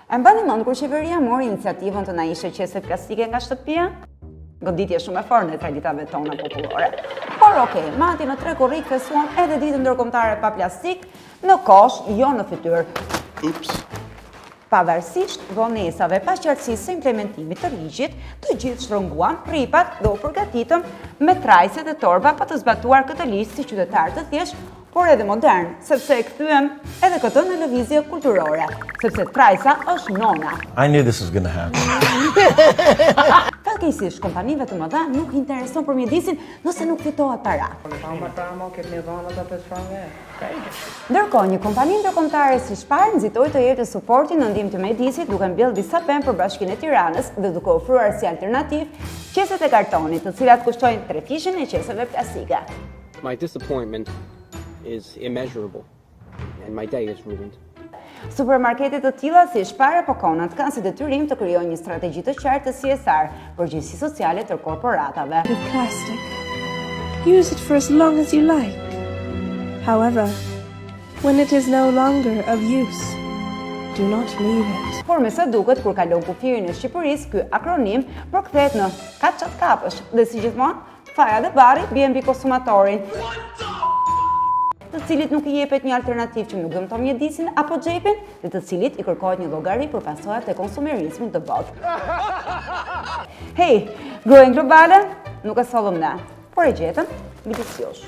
E mbani mend kur qeveria mori iniciativën të na ishe qese plastike nga shtëpia? Goditje shumë e fortë në traditave tona popullore. Por okej, madje në Tre Korrik festuan edhe ditën ndërkombëtare pa plastik, në kosh, jo në fytyrë. Ups. Pavarësisht vonesave pa qartësisë së implementimit të ligjit, të gjithë shtrënguan rripat dhe u përgatitëm me trajse dhe torba pa të zbatuar këtë ligj si qytetar të thjeshtë, por edhe modern, sepse e kthyem edhe këtë në lëvizje kulturore, sepse trajsa është nona. I knew this was gonna happen. Fatkeqësisht, kompanive të mëdha nuk i intereson për mjedisin nëse nuk fitohet para. Ndërkohë, një kompani ndërkombëtare si Spar nxitoi të jepte suportin në ndihmë të mjedisit duke mbjellë disa pemë për Bashkinë e Tiranës dhe duke ofruar si alternativë qeset e kartonit, të cilat kushtojnë 3 fishën e qeseve plastike. My disappointment is immeasurable and my day is ruined. Supermarketet të tilla si Spar apo Konat kanë si detyrim të krijojnë një strategji të qartë të CSR, përgjegjësi sociale të korporatave. Plastic. Use it for as long as you like. However, when it is no longer of use, do not leave it. Por me sa duket, kur kalon kufirin e Shqipërisë, ky akronim përkthehet në kaçat kapësh dhe si gjithmonë, faja dhe barri bien mbi konsumatorin, të cilit nuk i jepet një alternativë që nuk dëmton mjedisin apo xhepin, dhe të cilit i kërkohet një llogari për pasojat e konsumerizmit të botë. Hej, grojën globale nuk e sollëm ne, por e gjetëm midis jush.